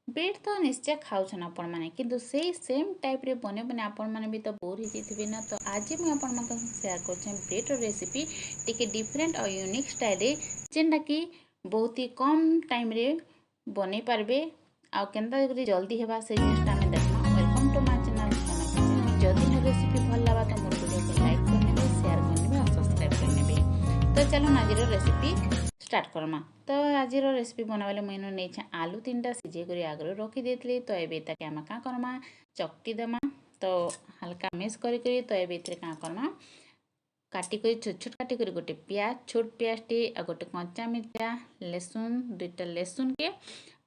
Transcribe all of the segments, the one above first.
Bread तो निश्चय खाऊन आपण मैंने किंतु से सेम टाइप रे बने बने आपण मैंने भी तो बोर हो जाइए ना। तो आज मुझे आपण शेयर कर ब्रेड रेसिपी टिके डिफरेंट और यूनिक स्टाइल रे जेनटा कि बहुत ही कम टाइम रे बनै पारबे आ केनता जल्दी हेबा से जिनिसटा आमे देखमा। Welcome to my channel Jharna kitchen. जदि मोर रेसिपी भल लगा तो मोर वीडियो को लाइक कर नेबे, शेयर कर नेबे और सब्सक्राइब कर नेबे। तो चलो आज रेसिपी स्टार्ट करमा। तो आज रेसिपी बनावे मुझे नहीं आलू 3टा सिझे कर आगु रखी देती। तो ये आम क्या करमा चकटी देमा। तो हल्का मिक्स करी तो ये क्या करमा काटिक छोट छोट काटिक गोटे प्याज छोट प्याज टे आ गोटे कंचा मिर्चा लेसुन 2टा लेसुन के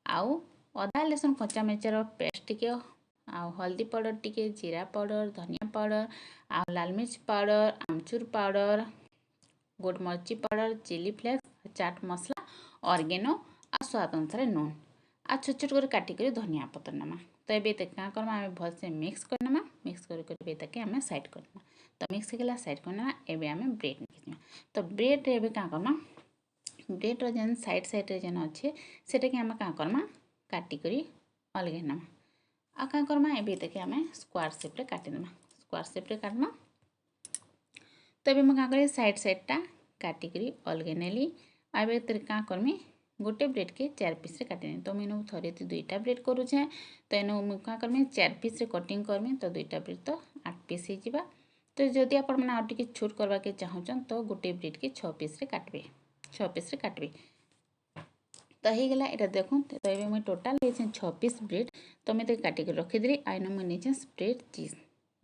आउ अदा लेसुन कंचा मिर्चार पेस्ट टिके आ हल्दी पाउडर टिके जीरा पाउडर धनिया पाउडर आ लाल मिर्च पाउडर आमचूर पाउडर गोलमरिच पाउडर चिली फ्लेक्स चाट मसला ऑर्गेनो आ स्वाद अनुसार नून आ छोट छोट कर काटिक धनिया पतर नमा। तो ये क्या करमा आम भलसे मिक्स करनमा। मिक्स करके आम साइड करना। तो मिक्स होगा साइड करना। एबे आम ब्रेड निकलना। तो ब्रेड रे क्या करमा ब्रेड जेन साइड साइड रे जेन अच्छे सेटा कि आम क्या करमा काटिक अलगे नमा। आ क्या करमा एबे आम स्क्वायर शेप रे काटिदेमा। स्क्वायर शेप रे काटना। तो ये मुझे क्या साइड साइडटा काटिक अलगे नेली। आबे क्या करमी गोटे ब्रेड के 4 पीस रे काटनी। तो मुझे थरे 2टा ब्रेड करुचे। तो एनु मुझे क्या करमी 4 पीस रे कटिंग करमी। तो 2टा ब्रेड तो 8 पीस हो जावा। तो जदि आप टे छोट करवा के चाहूचन तो गोटे ब्रेड के 6 पीस रे काटबे 6 पीस रे काटबे। तो हो गला ये देखो। तो ये मुझे टोटाल 6 पीस ब्रेड तो मुझे काटिक रखीदेली। आईन मुझे नहीं स्प्रेड चीज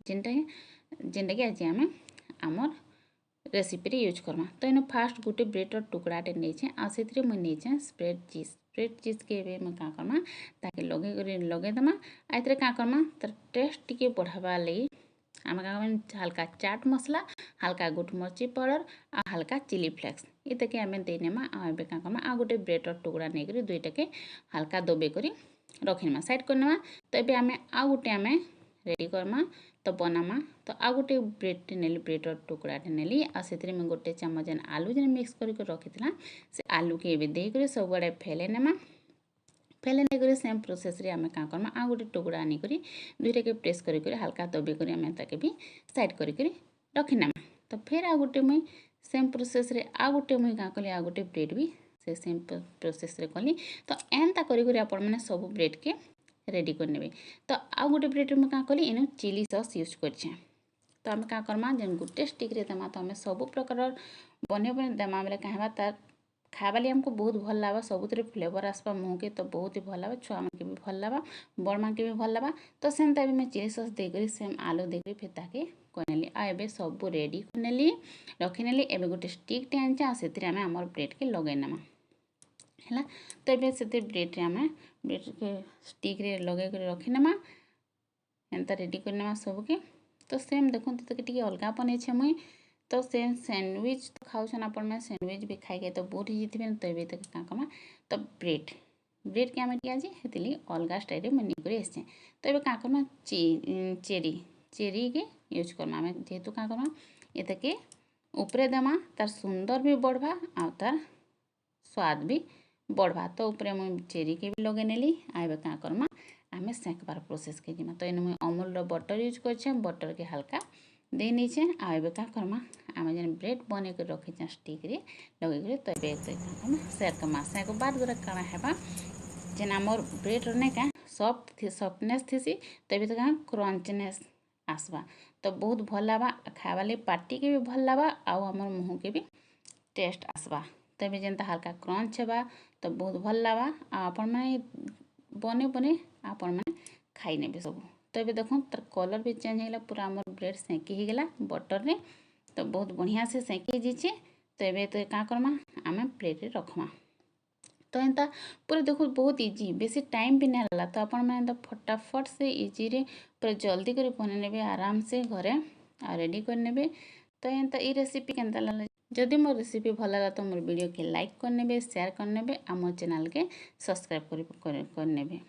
जेनटा कि आज आम आमर रेसिपी रे यूज करमा। तो इन फास्ट गोटे ब्रेड टुकड़ाटे नहीं आ से मुझे स्प्रेड चीज के क्या करमा ताकि लगेदेमा। आइए क्या करमा तर टेस्ट टी बढ़ावा लगी आम क्या हल्का चाट मसला हल्का गोलमरिच पाउडर आ हल्का चिली फ्लेक्स ये आम देनेमा। आबे क्या करमा आ गोटे ब्रेड टुकड़ा नहीं 2टा के हल्का दबे कर रखीमा साइड करनेमा। तो ये आम आ गोटे आम रेडी करमा तो बनामा। तो आ गोटे ब्रेड नेली ब्रेड टुकड़ाटे नेली आ से गोटे चामच जेन आलू जेन मिक्स करके रखी से आलू के देकर सब आड़े फैले नेमा। फैले नहीं सेम प्रोसेस रे आम क्या करमा आ गोटे टुकड़ा आनिक 2टा के प्रेस कर हल्का दबे कर आम ताके भी साइड कर रखीनेमा। तो फिर आ गोटे मुई सेम प्रोसेस रे आ गोटे मुई क्या कली आ गोटे ब्रेड भी से सेम प्रोसेस रे कली। तो एंता आपण मैंने सब ब्रेड के रेडी करने। तो आ गोटे ब्रेड में क्या कली इन चिली सॉस यूज कर। तो आम क्या करमा जेन गोटे स्टिक रे देमा। तो आम सब प्रकार बने बने देमा बेले कहेबा तार खाइबा लिए आमको बहुत भल लगा सबुत फ्लेवर आसपा मुँह के तो बहुत ही भल लगा छुआ मानके भी भल लगा बड़ मानके भी भल लगा। तो सेमता भी मैं चिली सॉस देकर सेम आलू देकर फिर ताके कनेली आ एबे सब रेडी करनेली रखीनेली। एबे गोटे स्टिक टे आनी से आम ब्रेड के लगे नमा है। तो ये से ब्रेड रे आम ब्रेड के स्टिक रे लगे कर रखीनेमा एंता रेडी करनेमा सबके। तो सेम देखो तो अलगा बने मुई। तो सेम सैंडविच तो खाऊन आप सैंडविच भी खाई तो बोर हो जाते। तो ये क्या कमा तो ब्रेड के आम आज हेतिली अलगा स्टाइल में नहीं कर। तो ये क्या करमा चेरी के यूज करमा आम जेहेतु क्या करमा ये के ऊपरे देमा तार सुंदर भी बढ़वा आ तार स्वाद भी बढ़वा। तो ऊपर मुझे चेरी के भी लगे नेली। आबे क्या करमा आम सेंकबार प्रोसेस के जिमा। तो इन मुझे अमूल बटर यूज कर बटर के हल्का दे नीचे आबे क्या करमा आम जेन ब्रेड बने कर रखी स्टिक रे लगे तो ये सेयर करमा सेक बाद गुरा काଣା हेबा जेन आमर ब्रेड ने क्या सफ्टनेस थी। तो ये क्या क्रंचनेस आसवा। तो बहुत भल लगा खावा लिए पार्टी के भी भल लगा आउ आमर मुँह के भी टेस्ट आसवा। तो ये जेनता हल्का क्रंच हेबा तो बहुत भल लगा आपण मैंने बने बने आपण मैंने खाई नेबे सब। तो ये देखो तार कलर भी चेंज होगा पूरा आमर ब्रेड सेकी होगा बटर रे। तो बहुत बढ़िया से सेकी जाइए। तो ये तो क्या करमा आम प्लेट रे रखमा। तो एंता पूरा देखो बहुत इजी बेसी टाइम भी नहीं लगा। तो आपण मैंने फटाफट से इजी रे पूरा जल्दी कर बने नेबे आराम से घरे आ रेडी कर नेबे। तो एंता ये रेसिपी केनता लगा जदि मोर रेसिपी भल लगा तो मोर वीडियो के लाइक कर नेबे शेयर कर नेबे आ मोर चैनल के सब्सक्राइब कर नेबे।